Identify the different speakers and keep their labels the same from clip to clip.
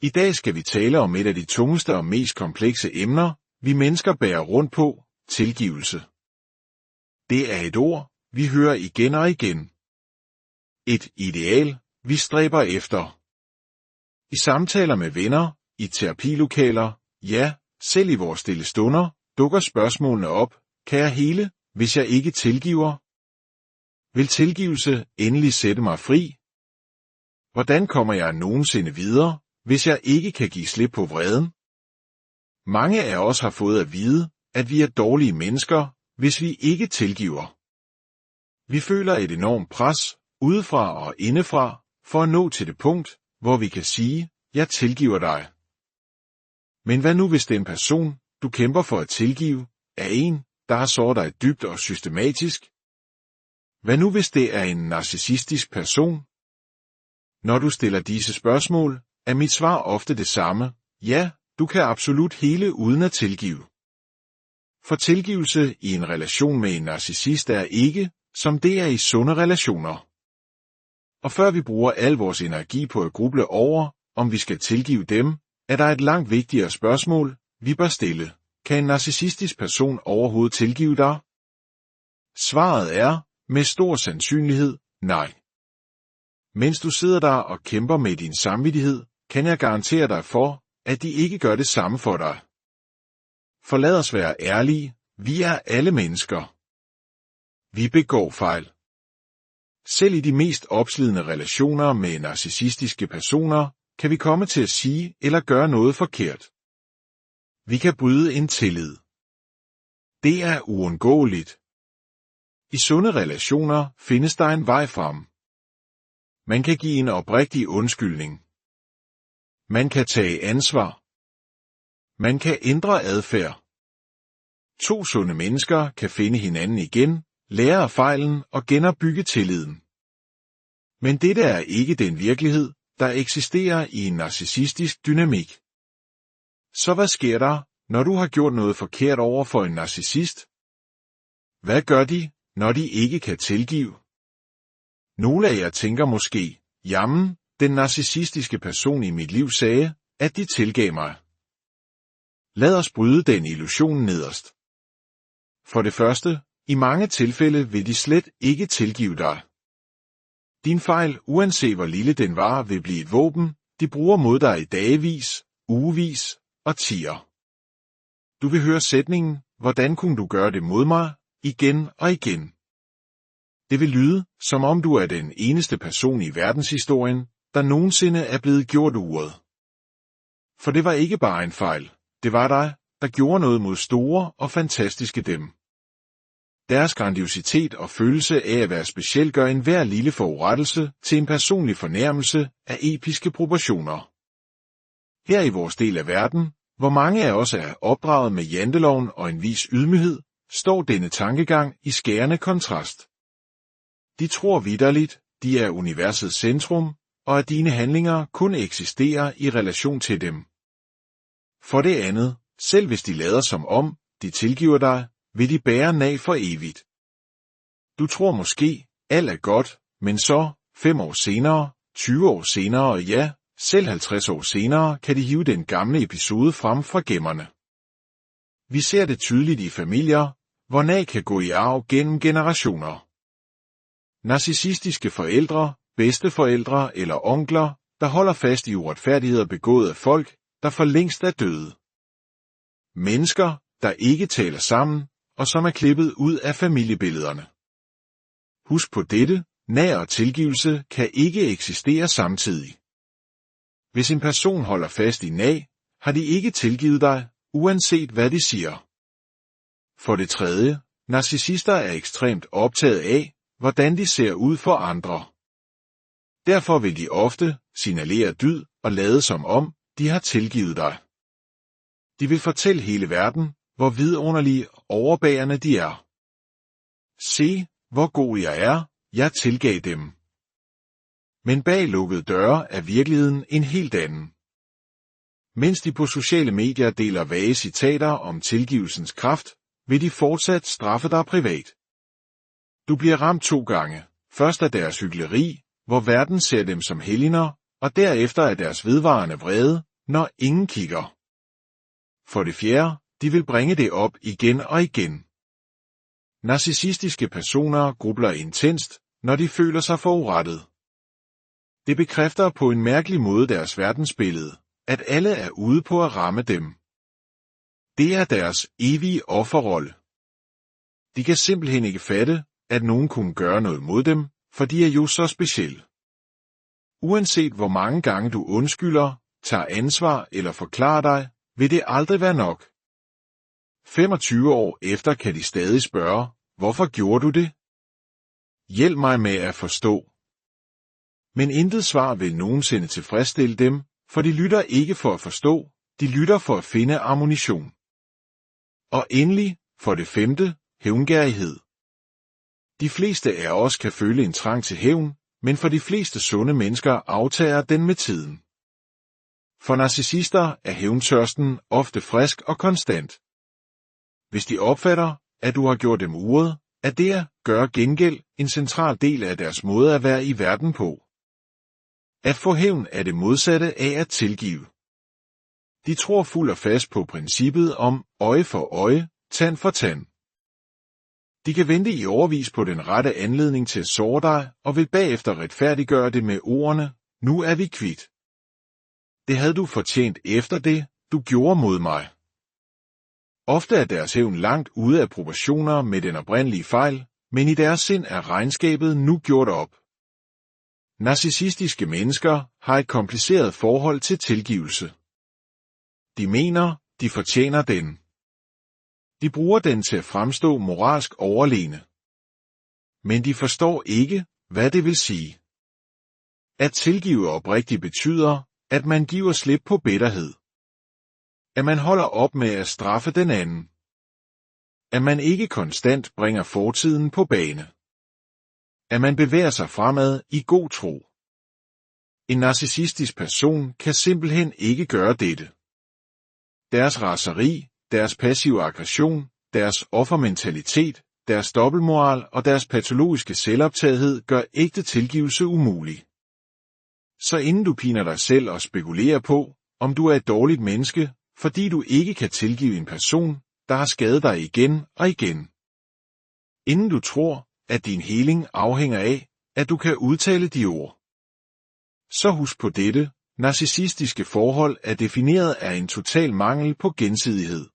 Speaker 1: I dag skal vi tale om et af de tungeste og mest komplekse emner, vi mennesker bærer rundt på, tilgivelse. Det er et ord, vi hører igen og igen. Et ideal, vi stræber efter. I samtaler med venner, i terapilokaler, ja, selv i vores stille stunder, dukker spørgsmålene op: kan jeg hele, hvis jeg ikke tilgiver? Vil tilgivelse endelig sætte mig fri? Hvordan kommer jeg nogensinde videre, hvis jeg ikke kan give slip på vreden? Mange af os har fået at vide, at vi er dårlige mennesker, hvis vi ikke tilgiver. Vi føler et enormt pres, udefra og indefra, for at nå til det punkt, hvor vi kan sige, jeg tilgiver dig. Men hvad nu hvis den person, du kæmper for at tilgive, er en, der har såret dig dybt og systematisk? Hvad nu hvis det er en narcissistisk person? Når du stiller disse spørgsmål, er mit svar ofte det samme: ja, du kan absolut hele uden at tilgive. For tilgivelse i en relation med en narcissist er ikke, som det er i sunde relationer. Og før vi bruger al vores energi på at gruble over, om vi skal tilgive dem, er der et langt vigtigere spørgsmål, vi bør stille: kan en narcissistisk person overhovedet tilgive dig? Svaret er, med stor sandsynlighed, nej. Mens du sidder der og kæmper med din samvittighed, kan jeg garantere dig for, at de ikke gør det samme for dig. For lad os være ærlige, vi er alle mennesker. Vi begår fejl. Selv i de mest opslidende relationer med narcissistiske personer, kan vi komme til at sige eller gøre noget forkert. Vi kan bryde en tillid. Det er uundgåeligt. I sunde relationer findes der en vej frem. Man kan give en oprigtig undskyldning. Man kan tage ansvar. Man kan ændre adfærd. To sunde mennesker kan finde hinanden igen, lære af fejlen og genopbygge tilliden. Men dette er ikke den virkelighed, der eksisterer i en narcissistisk dynamik. Så hvad sker der, når du har gjort noget forkert over for en narcissist? Hvad gør de, når de ikke kan tilgive? Nogle af jer tænker måske: jamen, den narcissistiske person i mit liv sagde, at de tilgav mig. Lad os bryde den illusion nederst. For det første, i mange tilfælde vil de slet ikke tilgive dig. Din fejl, uanset hvor lille den var, vil blive et våben, de bruger mod dig i dagevis, ugevis og tier. Du vil høre sætningen: hvordan kunne du gøre det mod mig, igen og igen. Det vil lyde, som om du er den eneste person i verdenshistorien, der nogensinde er blevet gjort uret. For det var ikke bare en fejl, det var dig, der gjorde noget mod store og fantastiske dem. Deres grandiositet og følelse af at være speciel gør enhver lille forurettelse til en personlig fornærmelse af episke proportioner. Her i vores del af verden, hvor mange af os er opdraget med janteloven og en vis ydmyghed, står denne tankegang i skærende kontrast. De tror vitterligt, de er universets centrum, og at dine handlinger kun eksisterer i relation til dem. For det andet, selv hvis de lader som om, de tilgiver dig, vil de bære nag for evigt. Du tror måske, alt er godt, men så, 5 år senere, 20 år senere og ja, selv 50 år senere, kan de hive den gamle episode frem fra gemmerne. Vi ser det tydeligt i familier, hvor nag kan gå i arv gennem generationer. Narcissistiske forældre, bedsteforældre eller onkler, der holder fast i uretfærdigheder begået af folk, der for længst er døde. Mennesker, der ikke taler sammen, og som er klippet ud af familiebillederne. Husk på dette: nag og tilgivelse kan ikke eksistere samtidig. Hvis en person holder fast i nag, har de ikke tilgivet dig, uanset hvad de siger. For det tredje, narcissister er ekstremt optaget af, hvordan de ser ud for andre. Derfor vil de ofte signalere dyd og lade som om, de har tilgivet dig. De vil fortælle hele verden, hvor vidunderlige overbærende de er. Se, hvor god jeg er, jeg tilgav dem. Men bag lukkede døre er virkeligheden en helt anden. Mens de på sociale medier deler vage citater om tilgivelsens kraft, vil de fortsat straffe dig privat. Du bliver ramt 2 gange, først af deres hykleri, hvor verden ser dem som helgener, og derefter af deres vedvarende vrede, når ingen kigger. For det fjerde, de vil bringe det op igen og igen. Narcissistiske personer grubler intenst, når de føler sig forurettet. Det bekræfter på en mærkelig måde deres verdensbillede, at alle er ude på at ramme dem. Det er deres evige offerrolle. De kan simpelthen ikke fatte, at nogen kunne gøre noget mod dem, for de er jo så specielle. Uanset hvor mange gange du undskylder, tager ansvar eller forklarer dig, vil det aldrig være nok. 25 år efter kan de stadig spørge, hvorfor gjorde du det? Hjælp mig med at forstå. Men intet svar vil nogensinde tilfredsstille dem, for de lytter ikke for at forstå, de lytter for at finde ammunition. Og endelig, for det femte, hævngerrighed. De fleste af os kan føle en trang til hævn, men for de fleste sunde mennesker aftager den med tiden. For narcissister er hævntørsten ofte frisk og konstant. Hvis de opfatter, at du har gjort dem uret, er det at gøre gengæld en central del af deres måde at være i verden på. At få hævn er det modsatte af at tilgive. De tror fuld og fast på princippet om øje for øje, tand for tand. De kan vente i årevis på den rette anledning til at såre dig, og vil bagefter retfærdiggøre det med ordene, nu er vi kvit. Det havde du fortjent efter det, du gjorde mod mig. Ofte er deres hævn langt ude af proportioner med den oprindelige fejl, men i deres sind er regnskabet nu gjort op. Narcissistiske mennesker har et kompliceret forhold til tilgivelse. De mener, de fortjener den. De bruger den til at fremstå moralsk overlegne. Men de forstår ikke, hvad det vil sige. At tilgive oprigtigt betyder, at man giver slip på bitterhed. At man holder op med at straffe den anden. At man ikke konstant bringer fortiden på bane. At man bevæger sig fremad i god tro. En narcissistisk person kan simpelthen ikke gøre dette. Deres raseri, deres passive aggression, deres offermentalitet, deres dobbeltmoral og deres patologiske selvoptagethed gør ægte tilgivelse umulig. Så inden du piner dig selv og spekulerer på, om du er et dårligt menneske, fordi du ikke kan tilgive en person, der har skadet dig igen og igen. Inden du tror, at din heling afhænger af, at du kan udtale de ord. Så husk på dette, narcissistiske forhold er defineret af en total mangel på gensidighed.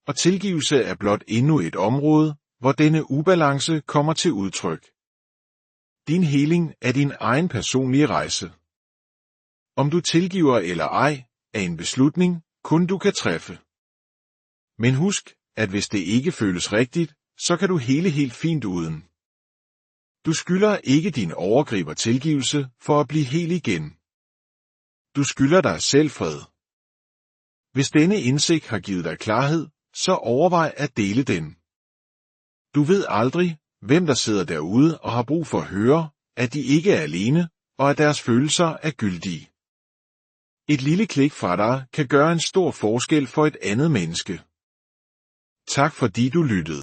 Speaker 1: Og tilgivelse er blot endnu et område, hvor denne ubalance kommer til udtryk. Din heling er din egen personlige rejse. Om du tilgiver eller ej, er en beslutning, kun du kan træffe. Men husk, at hvis det ikke føles rigtigt, så kan du hele helt fint uden. Du skylder ikke din overgriber tilgivelse for at blive hel igen. Du skylder dig selv fred. Hvis denne indsigt har givet dig klarhed, så overvej at dele den. Du ved aldrig, hvem der sidder derude og har brug for at høre, at de ikke er alene, og at deres følelser er gyldige. Et lille klik fra dig kan gøre en stor forskel for et andet menneske. Tak fordi du lyttede.